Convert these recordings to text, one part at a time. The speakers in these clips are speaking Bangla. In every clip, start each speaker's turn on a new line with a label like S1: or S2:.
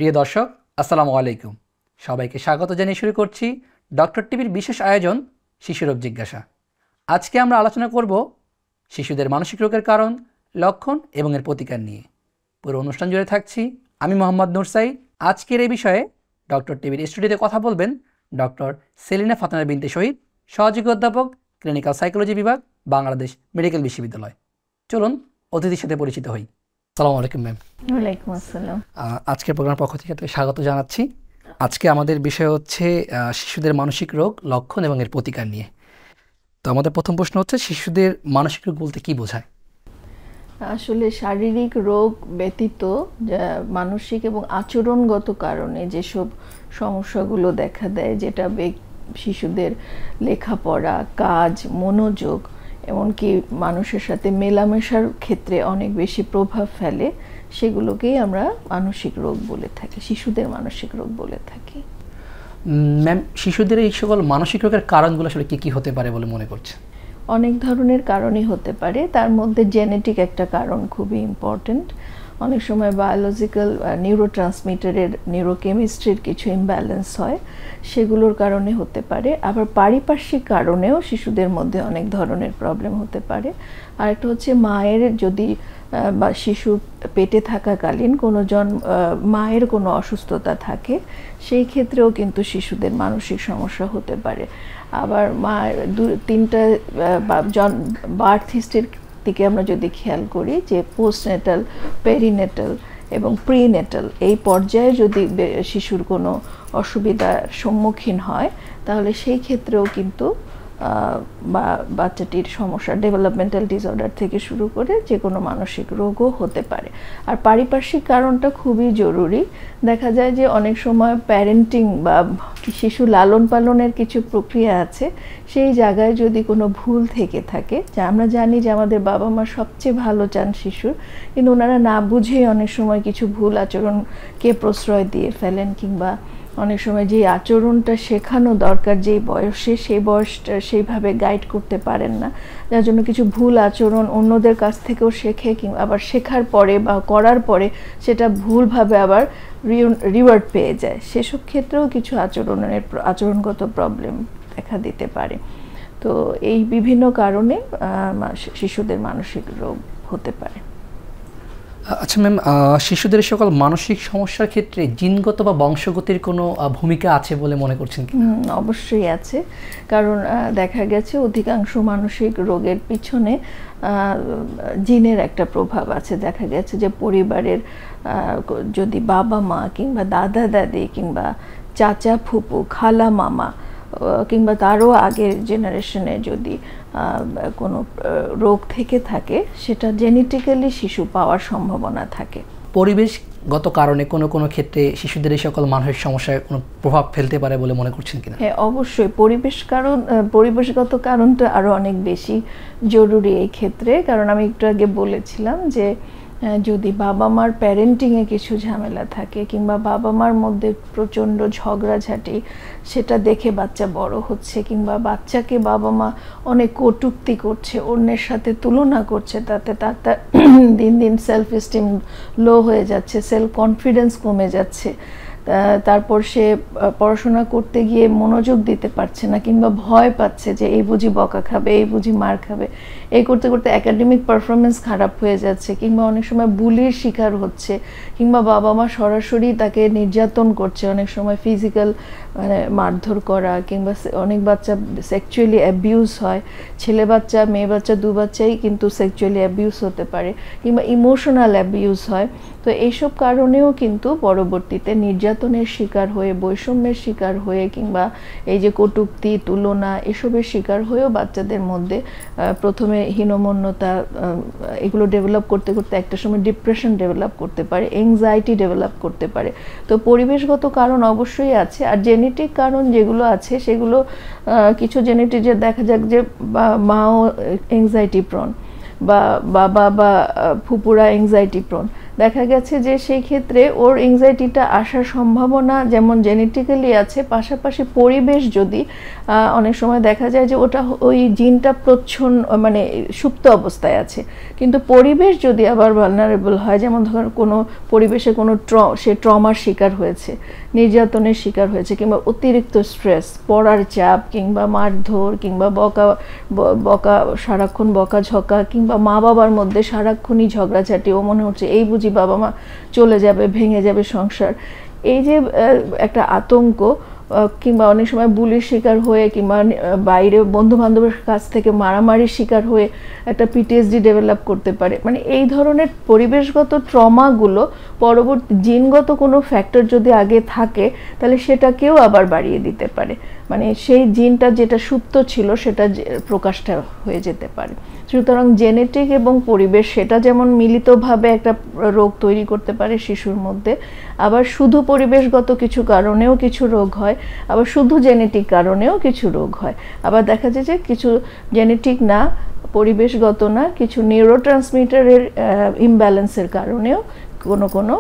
S1: প্রিয় দর্শক, আসসালামু আলাইকুম। সবাইকে স্বাগত জানিয়ে শুরু করছি ডক্টর টিভির বিশেষ আয়োজন শিশু রোগ জিজ্ঞাসা। আজকে আমরা আলোচনা করব শিশুদের মানসিক রোগের কারণ, লক্ষণ এবং এর প্রতিকার নিয়ে। পুরো অনুষ্ঠান জুড়ে থাকছি আমি মোহাম্মদ নূর সাঈদ। আজকের এই বিষয়ে ডক্টর টিভির স্টুডিওতে কথা বলবেন ডক্টর সেলিনা ফাতেমা বিনতে শহীদ, সহযোগী অধ্যাপক, ক্লিনিক্যাল সাইকোলজি বিভাগ, বাংলাদেশ মেডিকেল বিশ্ববিদ্যালয়। চলুন অতিথির সাথে পরিচিত হই। আসসালামু আলাইকুম ম্যাম।
S2: ওয়ালাইকুম আসসালাম।
S1: আজকের প্রোগ্রামের পক্ষ থেকে স্বাগত জানাচ্ছি। আজকে আমাদের বিষয় হচ্ছে শিশুদের মানসিক রোগ, লক্ষণ এবং এর প্রতিকার নিয়ে। তো আমাদের প্রথম প্রশ্ন হচ্ছে, শিশুদের মানসিক রোগ বলতে কি বোঝায়?
S2: আসলে শারীরিক রোগ ব্যতীত মানসিক এবং আচরণগত কারণে যেসব সমস্যাগুলো দেখা দেয়, যেটা শিশুদের লেখাপড়া, কাজ, মনোযোগ, এমনকি মানুষের সাথে মেলামেশার ক্ষেত্রে অনেক বেশি প্রভাব ফেলে, সেগুলোকেই আমরা মানসিক রোগ বলে থাকি, শিশুদের মানসিক রোগ বলে থাকি।
S1: ম্যাম, শিশুদের এই সকল মানসিক রোগের কারণগুলো আসলে কি কি হতে পারে বলে মনে করছে?
S2: অনেক ধরনের কারণই হতে পারে, তার মধ্যে জেনেটিক একটা কারণ খুবই ইম্পর্টেন্ট। অনেক সময় বায়োলজিক্যাল নিউরোট্রান্সমিটারের, নিউরোকেমিস্ট্রির কিছু ইমব্যালেন্স হয়, সেগুলোর কারণে হতে পারে। আবার পারিপার্শ্বিক কারণেও শিশুদের মধ্যে অনেক ধরনের প্রবলেম হতে পারে। আর একটা হচ্ছে মায়ের যদি বা শিশু পেটে থাকাকালীন মায়ের কোনো অসুস্থতা থাকে, সেই ক্ষেত্রেও কিন্তু শিশুদের মানসিক সমস্যা হতে পারে। আবার মায়ের 2-3টা বার্থ হিস্ট্রির দিকে আমরা যদি খেয়াল করি, যে পোস্টনেটাল, পেরিনেটাল এবং প্রিনেটাল, এই পর্যায়ে যদি শিশুর কোনো অসুবিধার সম্মুখীন হয়, তাহলে সেই ক্ষেত্রেও কিন্তু বাচ্চাটির সমস্যা, ডেভেলপমেন্টাল ডিসঅর্ডার থেকে শুরু করে যে কোনো মানসিক রোগও হতে পারে। আর পারিপার্শ্বিক কারণটা খুবই জরুরি। দেখা যায় যে অনেক সময় প্যারেন্টিং বা শিশু লালন পালনের কিছু প্রক্রিয়া আছে, সেই জায়গায় যদি কোনো ভুল থেকে থাকে, যা আমরা জানি যে আমাদের বাবা মা সবচেয়ে ভালো চান শিশুর, কিন্তু ওনারা না বুঝেই অনেক সময় কিছু ভুল আচরণকে প্রশ্রয় দিয়ে ফেলেন, কিংবা অনেক সময় যে আচরণটা শেখানো দরকার যেই বয়সে, সেই বয়সটা সেইভাবে গাইড করতে পারেন না, যার জন্য কিছু ভুল আচরণ অন্যদের কাছ থেকেও শেখে, কিংবা আবার শেখার পরে বা করার পরে সেটা ভুলভাবে আবার রিওয়ার্ড পেয়ে যায়। সেসব ক্ষেত্রেও কিছু আচরণগত প্রবলেম দেখা দিতে পারে। তো এই বিভিন্ন কারণে শিশুদের মানসিক রোগ হতে পারে।
S1: আচ্ছা ম্যাম, শিশুদের সকল মানসিক সমস্যার ক্ষেত্রে জিনগত বা বংশগতির কোনো ভূমিকা আছে বলে মনে করছেন কি?
S2: অবশ্যই আছে, কারণ দেখা গেছে অধিকাংশ মানসিক রোগের পিছনে জিনের একটা প্রভাব আছে। দেখা গেছে যে পরিবারের যদি বাবা মা কিংবা দাদা দাদি কিংবা চাচা ফুপু, খালা মামা কিংবা তারও আগের জেনারেশনে যদি কোনো রোগ থেকে থাকে, সেটা জেনেটিক্যালি শিশু পাওয়ার সম্ভাবনা থাকে।
S1: পরিবেশগত কারণে কোনো কোনো ক্ষেত্রে শিশুদের এই সকল মানসিক সমস্যায় কোনো প্রভাব ফেলতে পারে বলে মনে করছেন কিনা?
S2: হ্যাঁ, অবশ্যই পরিবেশগত কারণটা আরও অনেক বেশি জরুরি এই ক্ষেত্রে। কারণ আমি একটু আগে বলেছিলাম যে যদি বাবা মার প্যারেন্টিংয়ে কিছু ঝামেলা থাকে, কিংবা বাবা মার মধ্যে প্রচণ্ড ঝগড়াঝাটি, সেটা দেখে বাচ্চা বড় হচ্ছে, কিংবা বাচ্চাকে বাবা মা অনেক কটূক্তি করছে, অন্যের সাথে তুলনা করছে, তাতে তার দিন দিন সেলফ এস্টিম লো হয়ে যাচ্ছে, সেলফ কনফিডেন্স কমে যাচ্ছে, তারপর সে পড়াশোনা করতে গিয়ে মনোযোগ দিতে পারছে না, কিংবা ভয় পাচ্ছে যে এই বুঝি বকা খাবে, এই বুঝি মার খাবে, এই করতে করতে একাডেমিক পারফরমেন্স খারাপ হয়ে যাচ্ছে, কিংবা অনেক সময় বুলির শিকার হচ্ছে, কিংবা বাবা মা সরাসরি তাকে নির্যাতন করছে, অনেক সময় ফিজিক্যাল মারধর করা, কিংবা অনেক বাচ্চা সেক্সুয়ালি অ্যাবিউজ হয়। ছেলে বাচ্চা, মেয়ে বাচ্চা, দু বাচ্চাই কিন্তু সেক্সুয়ালি অ্যাবিউজ হতে পারে, কিংবা ইমোশনাল অ্যাবিউজ হয়। তো এইসব কারণেও কিন্তু পরবর্তীতে নির্যাতনের শিকার হয়ে, বৈষম্যের শিকার হয়ে, কিংবা এই যে কটূক্তি, তুলনা, এসবের শিকার হয়েও বাচ্চাদের মধ্যে প্রথমে হীনমন্যতা, এগুলো ডেভেলপ করতে করতে একটা সময় ডিপ্রেশন ডেভেলপ করতে পারে, এংজাইটি ডেভেলপ করতে পারে। তো পরিবেশগত কারণ অবশ্যই আছে। আর জেনেটিক কারণ যেগুলো আছে, সেগুলো কিছু জেনেটিক, যে দেখা যাক যে মাও এংজাইটি প্রন, বা বাবা বা ফুপুরা এংজাইটি প্রন, দেখা গেছে যে সেই ক্ষেত্রে ওর এংজাইটিটা আসার সম্ভাবনা যেমন জেনেটিক্যালি আছে, পাশাপাশি পরিবেশ যদি অনেক সময় দেখা যায় যে ওটা ওই জিনটা প্রচ্ছন্ন মানে সুপ্ত অবস্থায় আছে, কিন্তু পরিবেশ যদি আবার ভালনারেবল হয়, যেমন ধর কোনো পরিবেশে কোনো সে ট্রমার শিকার হয়েছে, নির্যাতনের শিকার হয়েছে, কিংবা অতিরিক্ত স্ট্রেস, পড়ার চাপ, কিংবা মারধর, কিংবা বকা সারাক্ষণ বকাঝকা, কিংবা মা বাবার মধ্যে সারাক্ষণই ঝগড়াঝাটি, ও মনে হচ্ছে এই বুঝি বাবা মা চলে যাবে, ভেঙে যাবে সংসার, এই যে একটা আতঙ্ক, কিংবা অনেক সময় বুলির শিকার হয়ে, কিংবা বাইরে বন্ধু বান্ধবের কাছ থেকে মারামারির শিকার হয়ে একটা পিটিএসডি ডেভেলপ করতে পারে। মানে এই ধরনের পরিবেশগত ট্রমাগুলো পরবর্তী জিনগত কোনো ফ্যাক্টর যদি আগে থাকে তাহলে সেটাকেও আবার বাড়িয়ে দিতে পারে, মানে সেই জিনটা যেটা সুপ্ত ছিল সেটা প্রকাশটা হয়ে যেতে পারে। সুতরাং জেনেটিক এবং পরিবেশ সেটা যেমন মিলিতভাবে একটা রোগ তৈরি করতে পারে শিশুর মধ্যে, আবার শুধু পরিবেশগত কিছু কারণেও কিছু রোগ হয়, আবার শুধু জেনেটিক কারণেও কিছু রোগ হয়, আবার দেখা যায় যে কিছু জেনেটিক না, পরিবেশগত না, কিছু নিউরোট্রান্সমিটারের ইমব্যালেন্সের কারণেও কোনো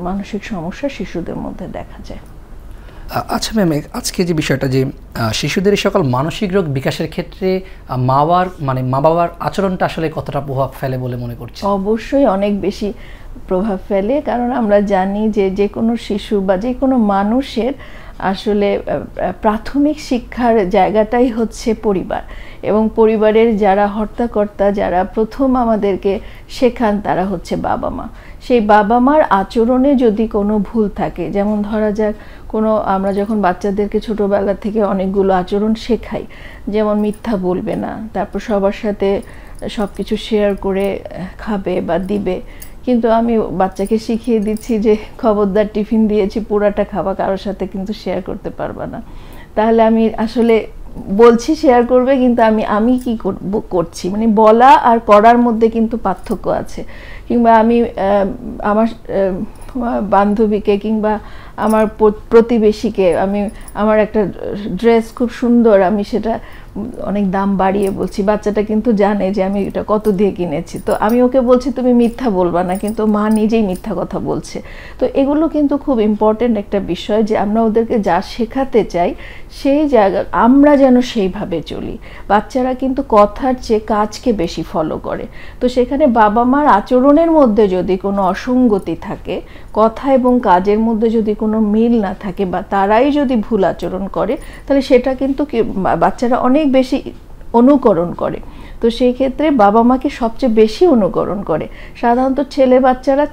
S2: মানসিক সমস্যা শিশুদের মধ্যে দেখা যায়।
S1: আচ্ছা ম্যাম, আজকে যে বিষয়টা যে শিশুদের এই সকল মানসিক রোগ বিকাশের ক্ষেত্রে মা বাবার আচরণটা আসলে কতটা প্রভাব ফেলে বলে মনে করছে?
S2: অবশ্যই অনেক বেশি প্রভাব ফেলে, কারণ আমরা জানি যে যে কোনো শিশু বা যে কোনো মানুষের আসলে প্রাথমিক শিক্ষার জায়গাটাই হচ্ছে পরিবার, এবং পরিবারের যারা হর্তাকর্তা, যারা প্রথম আমাদেরকে শেখান তারা হচ্ছে বাবা মা। সেই বাবা মার আচরণে যদি কোনো ভুল থাকে, যেমন ধরা যাক আমরা যখন বাচ্চাদেরকে ছোটোবেলা থেকে অনেকগুলো আচরণ শেখাই, যেমন মিথ্যা বলবে না, তারপর সবার সাথে সব কিছু শেয়ার করে খাবে বা দিবে, কিন্তু আমি বাচ্চাকে শিখিয়ে দিচ্ছি যে খবরদার টিফিন দিয়েছি পুরাটা খাওয়া, কারোর সাথে কিন্তু শেয়ার করতে পারবে না, তাহলে আমি আসলে বলছি শেয়ার করবে, কিন্তু আমি কি করছি, মানে বলা আর করার মধ্যে কিন্তু পার্থক্য আছে। কিংবা আমি আমার বান্ধবীকে কিংবা আমার প্রতিবেশীকে আমার একটা ড্রেস খুব সুন্দর, আমি সেটা অনেক দাম বাড়িয়ে বলছি, বাচ্চাটা কিন্তু জানে যে আমি এটা কত দিয়ে কিনেছি, তো আমি ওকে বলছি তুমি মিথ্যা বলবা না, কিন্তু মা নিজেই মিথ্যা কথা বলছে। তো এগুলো কিন্তু খুব ইম্পর্টেন্ট একটা বিষয় যে আমরা ওদেরকে যা শেখাতে চাই সেই জায়গা আমরা যেন সেইভাবে চলি। বাচ্চারা কিন্তু কথার চেয়ে কাজকে বেশি ফলো করে, তো সেখানে বাবা মার আচরণের মধ্যে যদি কোনো অসঙ্গতি থাকে, কথা এবং কাজের মধ্যে যদি কোনো মিল না থাকে, বা তারাই যদি ভুল আচরণ করে, তাহলে সেটা কিন্তু বাচ্চারা অনেক বেশি অনুকরণ করে। তো সেই ক্ষেত্রে বাবা মাকে সবচেয়ে বেশি অনুকরণ করে। সাধারণত ছেলে বাচ্চারা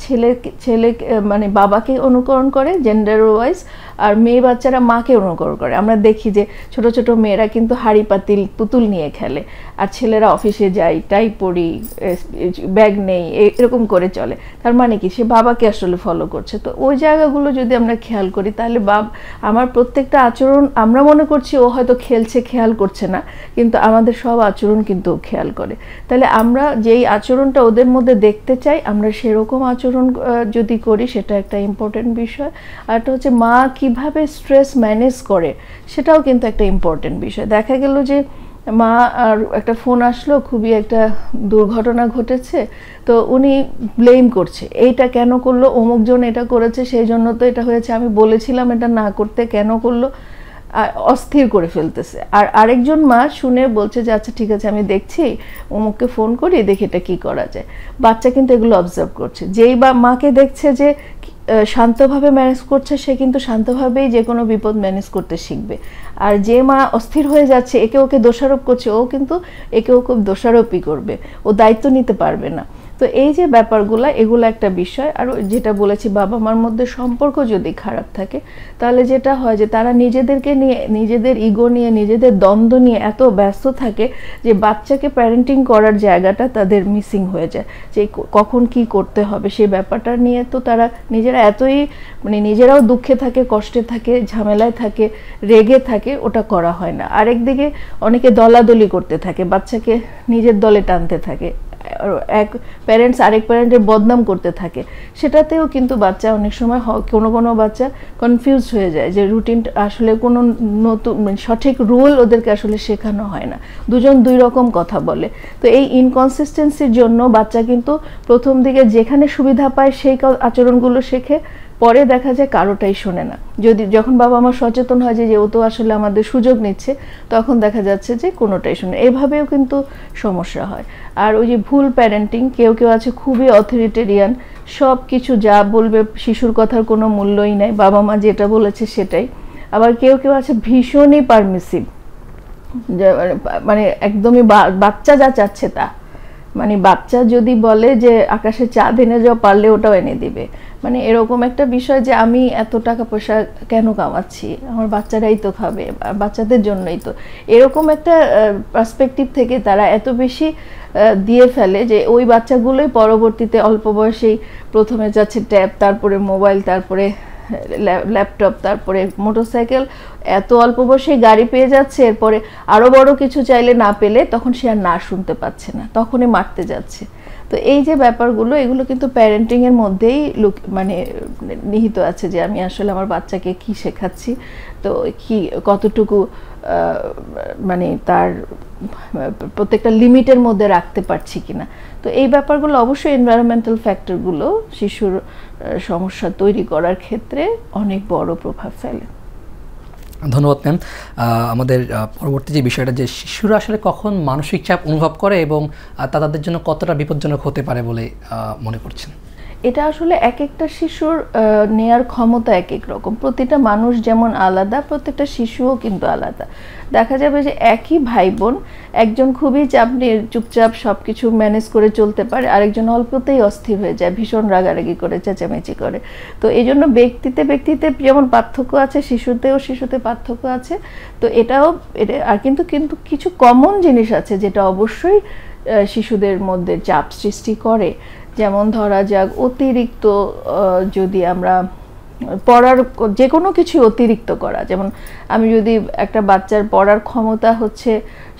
S2: ছেলে মানে বাবাকে অনুকরণ করে জেন্ডার ওয়াইজ, আর মেয়ে বাচ্চারা মাকে অনুকরণ করে। আমরা দেখি যে ছোট ছোট মেয়েরা কিন্তু হাঁড়ি পাতিল পুতুল নিয়ে খেলে, আর ছেলেরা অফিসে যায়, টাই পরি, ব্যাগ নেই, এরকম করে চলে। তার মানে কি সে বাবাকে আসলে ফলো করছে। তো ওই জায়গাগুলো যদি আমরা খেয়াল করি, তাহলে আমার প্রত্যেকটা আচরণ আমরা মনে করছি ও হয়তো খেলছে, খেয়াল করছে না, কিন্তু আমাদের সব আচরণ কিন্তু খেয়াল করে। তাহলে আমরা যেই আচরণটা ওদের মধ্যে দেখতে চাই, আমরা সেরকম আচরণ যদি করি, সেটা একটা ইম্পর্টেন্ট বিষয়। আর এটা হচ্ছে মা কিভাবে স্ট্রেস ম্যানেজ করে, সেটাও কিন্তু একটা ইম্পর্টেন্ট বিষয়। দেখা গেল যে মা আর একটা ফোন আসলো, খুবই একটা দুর্ঘটনা ঘটেছে, তো উনি ব্লেম করছে, এইটা কেন করলো, অমুকজন এটা করেছে, সেই জন্য তো এটা হয়েছে, আমি বলেছিলাম এটা না করতে, কেন করলো, অস্থির করে ফেলতেছে। আর আরেকজন মা শুনে বলছে যে আচ্ছা ঠিক আছে, আমি দেখছি, অমুককে ফোন করি, দেখি এটা কী করা যায়। বাচ্চা কিন্তু এগুলো অবজার্ভ করছে। যেই বা মাকে দেখছে যে শান্তভাবে ম্যানেজ করছে, সে কিন্তু শান্তভাবেই যে কোনো বিপদ ম্যানেজ করতে শিখবে। আর যে মা অস্থির হয়ে যাচ্ছে, একে ওকে দোষারোপ করছে, ও কিন্তু একে ওকে দোষারোপই করবে, ও দায়িত্ব নিতে পারবে না। তো এই যে ব্যাপারগুলো, এগুলো একটা বিষয়। আর যেটা বলেছি, বাবা মার মধ্যে সম্পর্ক যদি খারাপ থাকে, তাহলে যেটা হয় যে তারা নিজেদেরকে নিয়ে, নিজেদের ইগো নিয়ে, নিজেদের দ্বন্দ্ব নিয়ে এত ব্যস্ত থাকে যে বাচ্চাকে প্যারেন্টিং করার জায়গাটা তাদের মিসিং হয়ে যায়, যে কখন কি করতে হবে সেই ব্যাপারটা নিয়ে। তো তারা নিজেরা এতই মানে নিজেরাও দুঃখে থাকে, কষ্টে থাকে, ঝামেলায় থাকে, রেগে থাকে, ওটা করা হয় না। আরেকদিকে অনেকে দলাদলি করতে থাকে, বাচ্চাকে নিজের দলে টানতে থাকে, এক প্যারেন্টস আরেক প্যারেন্টের বদনাম করতে থাকে, সেটাতেও কিন্তু বাচ্চা অনেক সময় কোনো কোনো বাচ্চা কনফিউজ হয়ে যায় যে রুটিন আসলে কোনো নতুন সঠিক রুল ওদেরকে আসলে শেখানো হয় না, দুজন দুই রকম কথা বলে। তো এই ইনকনসিস্টেন্সির জন্য বাচ্চা কিন্তু প্রথম দিকে যেখানে সুবিধা পায় সেই আচরণগুলো শেখে, পরে দেখা যায় কারোটাই শোনে না। যখন বাবা মা সচেতন হয় যে ও তো আসলে আমাদের সুযোগ নিচ্ছে, তখন দেখা যাচ্ছে যে কোনোটাই শোনে, এভাবেও কিন্তু সমস্যা হয়। আর ওই যে ভুল প্যারেন্টিং, কেউ কেউ আছে খুবই অথরিটেরিয়ান, সব কিছু যা বলবে শিশুর কথার কোনো মূল্যই নাই, বাবা মা যেটা বলেছে সেটাই। আবার কেউ কেউ আছে ভীষণই পারমিসিভ, মানে একদমই বাচ্চা যা চাচ্ছে তা, মানে বাচ্চা যদি বলে যে আকাশে চাঁদ এনে যাও, পারলে ওটাও এনে দিবে, মানে এরকম একটা বিষয় যে আমি এত টাকা পয়সা কেন কামাচ্ছি, আমার বাচ্চারাই তো খাবে, বাচ্চাদের জন্যই তো, এরকম একটা পার্সপেক্টিভ থেকে তারা এত বেশি দিয়ে ফেলে যে ওই বাচ্চাগুলোই পরবর্তীতে অল্প বয়সেই প্রথমে যাচ্ছে ট্যাব, তারপরে মোবাইল, তারপরে ল্যাপটপ, তারপরে মোটরসাইকেল, এত অল্প বয়সে গাড়ি পেয়ে যাচ্ছে, এরপরে আরো বড় কিছু চাইলে না পেলে তখন সে আর না শুনতে পাচ্ছে না, তখনই মারতে যাচ্ছে। তো এই যে ব্যাপারগুলো, এগুলো কিন্তু প্যারেন্টিং এর মধ্যেই মানে নিহিত আছে যে আমি আসলে আমার বাচ্চাকে কি শেখাচ্ছি, তো কি কতটুকু মানে তার প্রত্যেকটা লিমিটের মধ্যে রাখতে পারছি কিনা। তো এই ব্যাপারগুলো অবশ্যই এনভায়রনমেন্টাল ফ্যাক্টরগুলো শিশুর সমস্যা তৈরি করার ক্ষেত্রে অনেক বড় প্রভাব ফেলে।
S1: ধন্যবাদ ম্যাম। আমাদের পরবর্তী যে বিষয়টা, যে শিশুরা আসলে কখন মানসিক চাপ অনুভব করে এবং তা তাদের জন্য কতটা বিপজ্জনক হতে পারে বলে মনে করছেন?
S2: এটা আসলে এক একটা শিশুর নেয়ার ক্ষমতা এক এক রকম, প্রতিটা মানুষ যেমন আলাদা, প্রত্যেকটা শিশুও কিন্তু আলাদা। দেখা যাবে যে একই ভাই বোন, একজন খুবই চাপ নিয়ে চুপচাপ সব কিছু ম্যানেজ করে চলতে পারে, আরেকজন অল্পতেই অস্থির হয়ে যায়, ভীষণ রাগারাগি করে, চেঁচামেচি করে। তো এই জন্য ব্যক্তিতে ব্যক্তিতে যেমন পার্থক্য আছে, শিশুতে পার্থক্য আছে। তো এটাও আর কিন্তু কিছু কমন জিনিস আছে যেটা অবশ্যই শিশুদের মধ্যে চাপ সৃষ্টি করে। যেমন ধরা যাক অতিরিক্ত, যদি আমরা পড়ার যে কোনো কিছু অতিরিক্ত করা, যেমন আমি যদি একটা বাচ্চার পড়ার ক্ষমতা হচ্ছে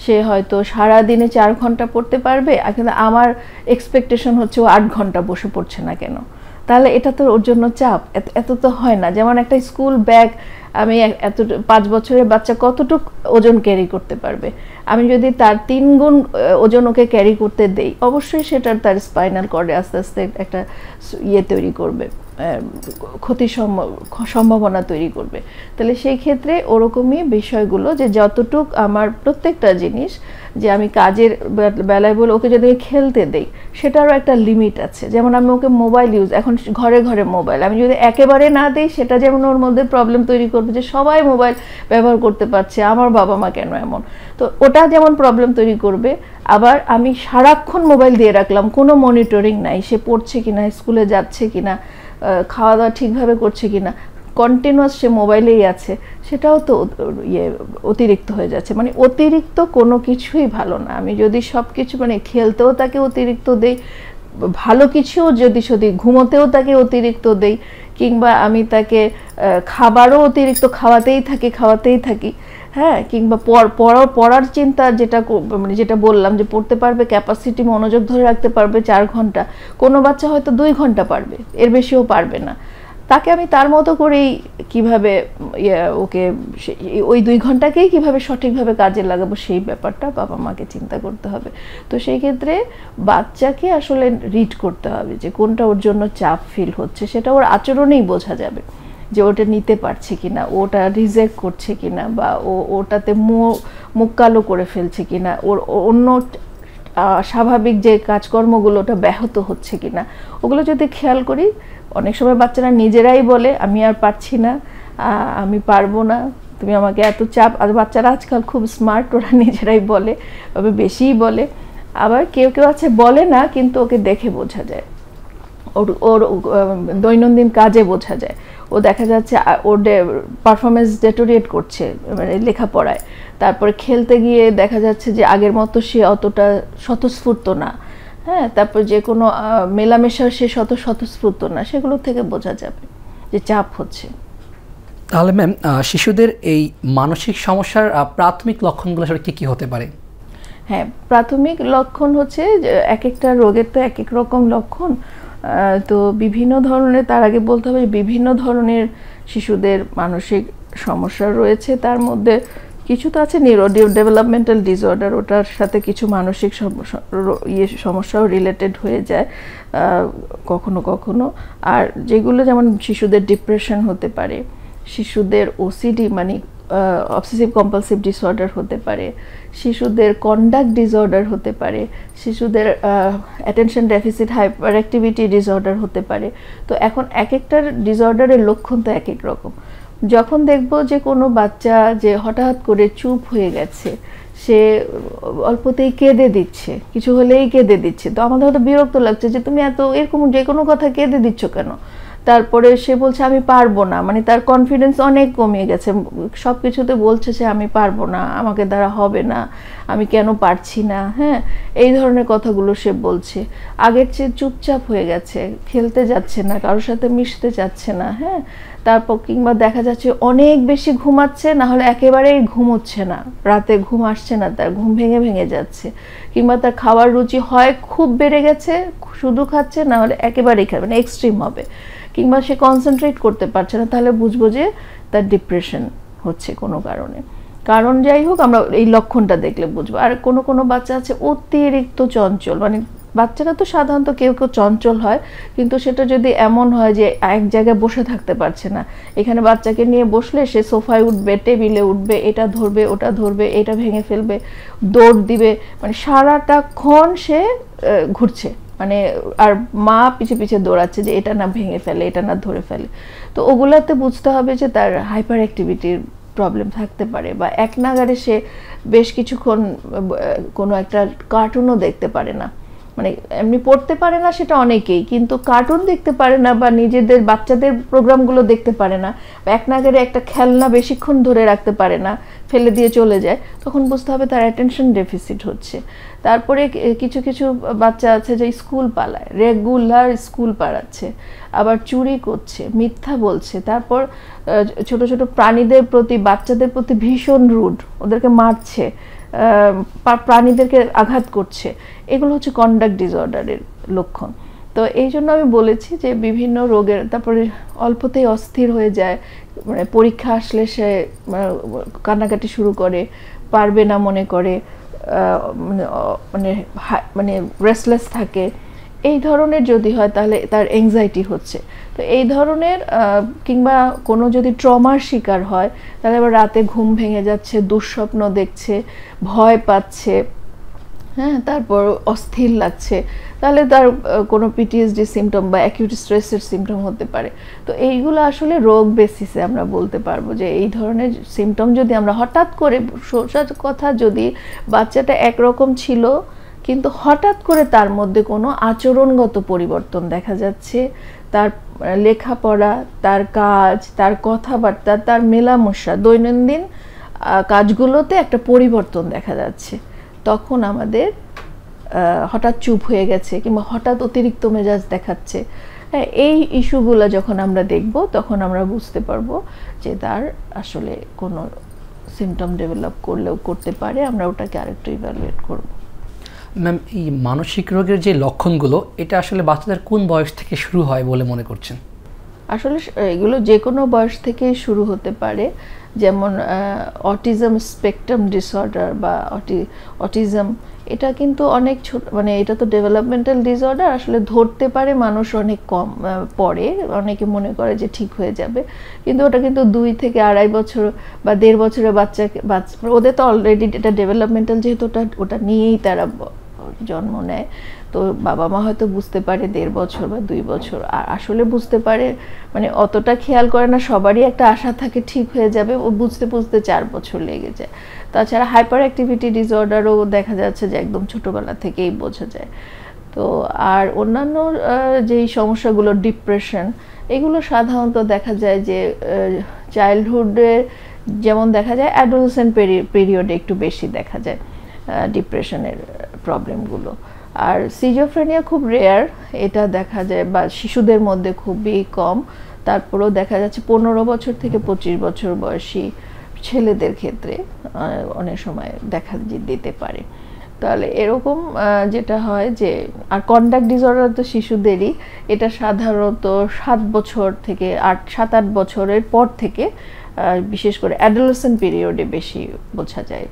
S2: সে হয়তো সারাদিনে 4 ঘন্টা পড়তে পারবে, আর কিন্তু আমার এক্সপেকটেশন হচ্ছে ও 8 ঘন্টা বসে পড়ছে না কেন, তাহলে এটা তো ওর জন্য চাপ। এত তো হয় না। যেমন একটা স্কুল ব্যাগ আমি 5 বছরের বাচ্চা কতটুকু ওজন ক্যারি করতে পারবে, আমি যদি তার 3 গুণ ওজন ওকে ক্যারি করতে দেই, অবশ্যই সেটা তার স্পাইনাল কর্ডে আস্তে আস্তে একটা তৈরি করবে, ক্ষতির সম্ভাবনা তৈরি করবে। তাহলে সেই ক্ষেত্রে ওরকমই বিষয়গুলো, যে যতটুক আমার প্রত্যেকটা জিনিস, যে আমি কাজের বেলায় বলে ওকে যদি খেলতে দেই, সেটারও একটা লিমিট আছে। যেমন আমি ওকে মোবাইল এখন ঘরে ঘরে মোবাইল, আমি যদি একেবারে না দিই, সেটা যেমন ওর মধ্যে প্রবলেম তৈরি করবে যে সবাই মোবাইল ব্যবহার করতে পারছে, আমার বাবা মা কেন এমন, তো ওটা যেমন প্রবলেম তৈরি করবে। আবার আমি সারাক্ষণ মোবাইল দিয়ে রাখলাম, কোনো মনিটরিং নাই, সে পড়ছে কিনা, স্কুলে যাচ্ছে কিনা, খাওয়া দাওয়া ঠিকভাবে করছে কিনা, কন্টিনিউয়াস সে মোবাইলেই আছে, সেটাও তো অতিরিক্ত হয়ে যাচ্ছে। মানে অতিরিক্ত কোনো কিছুই ভালো না। আমি যদি সব কিছু মানে খেলতেও তাকে অতিরিক্ত দেই, ভালো কিছুও যদি ঘুমোতেও তাকে অতিরিক্ত দেই, কিংবা আমি তাকে খাবারও অতিরিক্ত খাওয়াতেই থাকি, হ্যাঁ, কিংবা পড়ার চিন্তা, যেটা বললাম যে পড়তে পারবে, ক্যাপাসিটি মনোযোগ ধরে রাখতে পারবে 4 ঘন্টা, কোনো বাচ্চা হয়তো 2 ঘন্টা পারবে, এর বেশিও পারবে না। তাকে আমি তার মতো করেই কিভাবে ওকে ওই 2 ঘন্টাকেই কিভাবে সঠিকভাবে কাজে লাগাবো, সেই ব্যাপারটা বাবা মাকে চিন্তা করতে হবে। তো সেই ক্ষেত্রে বাচ্চাকে আসলে রিড করতে হবে যে কোনটা ওর জন্য চাপ ফিল হচ্ছে, সেটা ওর আচরণেই বোঝা যাবে যে ওটা নিতে পারছে কিনা, ওটা রিজেক্ট করছে কিনা, বা ওটাতে মুখ কালো করে ফেলছে কিনা, ওর অন্য স্বাভাবিক যে কাজকর্মগুলো ওটা ব্যাহত হচ্ছে কিনা, ওগুলো যদি খেয়াল করি। অনেক সময় বাচ্চারা নিজেরাই বলে আমি আর পারছি না, আমি পারবো না, তুমি আমাকে এত চাপ। আর বাচ্চারা আজকাল খুব স্মার্ট, ওরা নিজেরাই বলে, তবে বেশিই বলে। আবার কেউ আছে বলে না, কিন্তু ওকে দেখে বোঝা যায়, ওর দৈনন্দিন কাজে বোঝা যায়। ও দেখা যাচ্ছে ওর পারফরমেন্স ডেটোরিয়েট করছে, মানে লেখাপড়ায়, তারপরে খেলতে গিয়ে দেখা যাচ্ছে যে আগের মতো সে অতটা স্বতঃস্ফূর্ত না, হ্যাঁ, তারপর যে কোনো মেলামেশা সে স্বতঃস্ফূর্ত না, সেগুলো থেকে বোঝা যাবে যে চাপ হচ্ছে।
S1: তাহলে ম্যাম, শিশুদের এই মানসিক সমস্যার প্রাথমিক লক্ষণগুলো আসলে কী কী হতে পারে?
S2: হ্যাঁ, প্রাথমিক লক্ষণ হচ্ছে এক একটা রোগের তো এক এক রকম লক্ষণ। তো বিভিন্ন ধরনের, তার আগে বলতে হবে বিভিন্ন ধরনের শিশুদের মানসিক সমস্যা রয়েছে। তার মধ্যে কিছু তো আছে নিউরো ডেভেলপমেন্টাল ডিসঅর্ডার, ওটার সাথে কিছু মানসিক সমস্যাও রিলেটেড হয়ে যায় কখনো কখনো। আর যেগুলো যেমন শিশুদের ডিপ্রেশন হতে পারে, শিশুদের ওসিডি মানে অবসেসিভ কম্পালসিভ ডিসঅর্ডার হতে পারে, শিশুদের কন্ডাক্ট ডিসঅর্ডার হতে পারে, শিশুদের attention deficit hyper activity disorder হতে পারে। তো এখন এক একটার ডিসঅর্ডারের লক্ষণ তো এক এক রকম। যখন দেখব যে কোনো বাচ্চা যে হঠাৎ করে চুপ হয়ে গেছে, সে অল্পতেই কেঁদে দিচ্ছে, কিছু হলেই কেঁদে দিচ্ছে, তো আমাদের হয়তো বিরক্ত লাগছে যে তুমি এত এরকম যে কোনো কথা কেঁদে দিচ্ছ কেন। তারপরে সে বলছে আমি পারবো না, মানে তার কনফিডেন্স অনেক কমিয়ে গেছে, সব কিছুতে বলছে যে আমি পারবো না, আমাকে দ্বারা হবে না, আমি কেন পারছি না। হ্যাঁ, এই ধরনের কথাগুলো সে বলছে। আগের চেয়ে চুপচাপ হয়ে গেছে, খেলতে যাচ্ছে না, কারোর সাথে মিশতে যাচ্ছে না। হ্যাঁ, তারপর কিংবা দেখা যাচ্ছে অনেক বেশি ঘুমাচ্ছে, না হলে একেবারেই ঘুমোচ্ছে না, রাতে ঘুম আসছে না, তার ঘুম ভেঙে ভেঙে যাচ্ছে। কিংবা তার খাওয়ার রুচি হয় খুব বেড়ে গেছে, শুধু খাচ্ছে, না হলে একেবারেই খাবে না, এক্সট্রিম হবে। কিংবা সে কনসেন্ট্রেট করতে পারছে না, তাহলে বুঝবো যে তার ডিপ্রেশন হচ্ছে কোনো কারণে। কারণ যাই হোক, আমরা এই লক্ষণটা দেখলে বুঝবো। আর কোনো কোনো বাচ্চা আছে অতিরিক্ত চঞ্চল, মানে বাচ্চারা তো সাধারণত কেউ কেউ চঞ্চল হয়, কিন্তু সেটা যদি এমন হয় যে এক জায়গায় বসে থাকতে পারছে না, এখানে বাচ্চাকে নিয়ে বসলে সে সোফায় উঠবে, টেবিলে উঠবে, এটা ধরবে, ওটা ধরবে, এটা ভেঙে ফেলবে, দৌড় দিবে, মানে সারাটাক্ষণ সে ঘুরছে, মানে আর মা পিছে পিছে দৌড়াচ্ছে যে এটা না ভেঙে ফেলে, এটা না ধরে ফেলে। তো ওগুলাতে বুঝতে হবে যে তার হাইপার অ্যাক্টিভিটির প্রবলেম থাকতে পারে, বা এক নাগারে সে বেশ কিছুক্ষণ কোনো একটা কার্টুনও দেখতে পারে না, মানে এমনি পড়তে পারে না সেটা অনেকেই, কিন্তু কার্টুন দেখতে পারে না বা নিজেদের বাচ্চাদের প্রোগ্রামগুলো দেখতে পারে না, বা এক নাগারে একটা খেলনা বেশিক্ষণ ধরে রাখতে পারে না, ফেলে দিয়ে চলে যায়, তখন বুঝতে হবে তার অ্যাটেনশন ডেফিসিট হচ্ছে। তারপরে কিছু কিছু বাচ্চা আছে যে স্কুল পালায়, রেগুলার স্কুল পালাচ্ছে, আবার চুরি করছে, মিথ্যা বলছে, তারপর ছোট ছোট প্রাণীদের প্রতি, বাচ্চাদের প্রতি ভীষণ রুড, ওদেরকে মারছে, প্রাণীদেরকে আঘাত করছে। এগুলো হচ্ছে কন্ডাক্ট ডিসঅর্ডারের লক্ষণ। তো এই জন্য আমি বলেছি যে বিভিন্ন রোগের, তারপরে অল্পতেই অস্থির হয়ে যায়, মানে পরীক্ষা আসলে সে কান্নাকাটি শুরু করে, পারবে না মনে করে, মানে মানে রেস্টলেস থাকে। এই ধরনের যদি হয় তাহলে তার এংজাইটি হচ্ছে। তো এই ধরনের কিংবা কোনো যদি ট্রমার শিকার হয়, তাহলে আবার রাতে ঘুম ভেঙে যাচ্ছে, দুঃস্বপ্ন দেখছে, ভয় পাচ্ছে, হ্যাঁ, তারপর অস্থির লাগছে, তাহলে তার কোনো পিটিএসডি সিমটম বা অ্যাকিউট স্ট্রেসের সিমটম হতে পারে। তো এইগুলো আসলে রোগ বেসিসে আমরা বলতে পারবো যে এই ধরনের সিমটম যদি আমরা হঠাৎ করে, সোজা কথা, যদি বাচ্চাটা একরকম ছিল কিন্তু হঠাৎ করে তার মধ্যে কোনো আচরণগত পরিবর্তন দেখা যাচ্ছে, তার লেখাপড়া, তার কাজ, তার কথাবার্তা, তার মেলামেশা, দৈনন্দিন কাজগুলোতে একটা পরিবর্তন দেখা যাচ্ছে, তখন আমাদের হঠাৎ চুপ হয়ে গেছে কিংবা হঠাৎ অতিরিক্ত মেজাজ দেখাচ্ছে, হ্যাঁ, এই ইস্যুগুলো যখন আমরা দেখব তখন আমরা বুঝতে পারবো যে তার আসলে কোনো সিমটম ডেভেলপ করলেও করতে পারে, আমরা ওটাকে আরেকটু ইভ্যালুয়েট করব।
S1: ম্যাম, এই মানসিক রোগের যে লক্ষণগুলো, এটা আসলে বাচ্চাদের কোন বয়স থেকে শুরু হয় বলে মনে করছেন?
S2: আসলে এগুলো যে কোনো বয়স থেকেই শুরু হতে পারে। যেমন অটিজম স্পেকট্রাম ডিসঅর্ডার বা অটিজম, এটা কিন্তু অনেক ছোট, মানে এটা তো ডেভেলপমেন্টাল ডিসঅর্ডার, আসলে ধরতে পারে মানুষ অনেক কম পরে, অনেকে মনে করে যে ঠিক হয়ে যাবে, কিন্তু ওটা কিন্তু 2 থেকে 2.5 বছর বা 1.5 বছরের বাচ্চাকে, ওদের তো অলরেডি এটা ডেভেলপমেন্টাল, যেহেতু ওটা নিয়েই তারা জন্ম নেয়, তো বাবা মা হয়তো বুঝতে পারে 1.5 বছর বা 2 বছর, আর আসলে বুঝতে পারে, মানে অতটা খেয়াল করে না, সবারই একটা আশা থাকে ঠিক হয়ে যাবে, ও বুঝতে বুঝতে 4 বছর লেগে যায়। তাছাড়া হাইপার অ্যাক্টিভিটি ডিসঅর্ডারও দেখা যাচ্ছে যে একদম ছোটোবেলা থেকেই বোঝা যায়। তো আর অন্যান্য যেই সমস্যাগুলো, ডিপ্রেশন, এগুলো সাধারণত দেখা যায় যে চাইল্ডহুডে যেমন দেখা যায়, অ্যাডোলেসেন্ট পিরিয়ডে একটু বেশি দেখা যায় ডিপ্রেশনের প্রবলেমগুলো। আর সিজোফ্রেনিয়া খুব রেয়ার, এটা দেখা যায় বা শিশুদের মধ্যে খুবই কম, তারপরেও দেখা যাচ্ছে 15 বছর থেকে 25 বছর বয়সী ছেলেদের ক্ষেত্রে অনেক সময় দেখা দিতে পারে। তাহলে এরকম যেটা হয় যে, আর কন্ডাক্ট ডিসঅর্ডার তো শিশুদেরই, এটা সাধারণত 7 বছর থেকে 7-8 বছরের পর থেকে বিশেষ করে অ্যাডোলেসেন্ট পিরিয়ডে বেশি বোঝা যায়।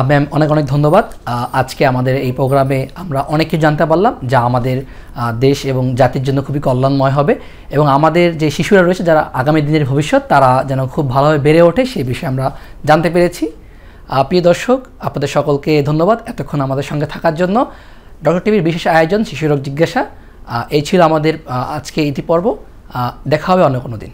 S1: ম্যাম অনেক অনেক ধন্যবাদ। আজকে আমাদের এই প্রোগ্রামে আমরা অনেক কিছু জানতে পারলাম যা আমাদের দেশ এবং জাতির জন্য খুবই কল্যাণময় হবে, এবং আমাদের যে শিশুরা রয়েছে যারা আগামী দিনের ভবিষ্যৎ, তারা যেন খুব ভালোভাবে বেড়ে ওঠে সেই বিষয়ে আমরা জানতে পেরেছি। প্রিয় দর্শক, আপনাদের সকলকে ধন্যবাদ এতক্ষণ আমাদের সঙ্গে থাকার জন্য। ডক্টর টিভির বিশেষ আয়োজন শিশু রোগ জিজ্ঞাসা, এই ছিল আমাদের আজকে ইতি পর্ব। দেখা হবে অন্য কোনো দিন।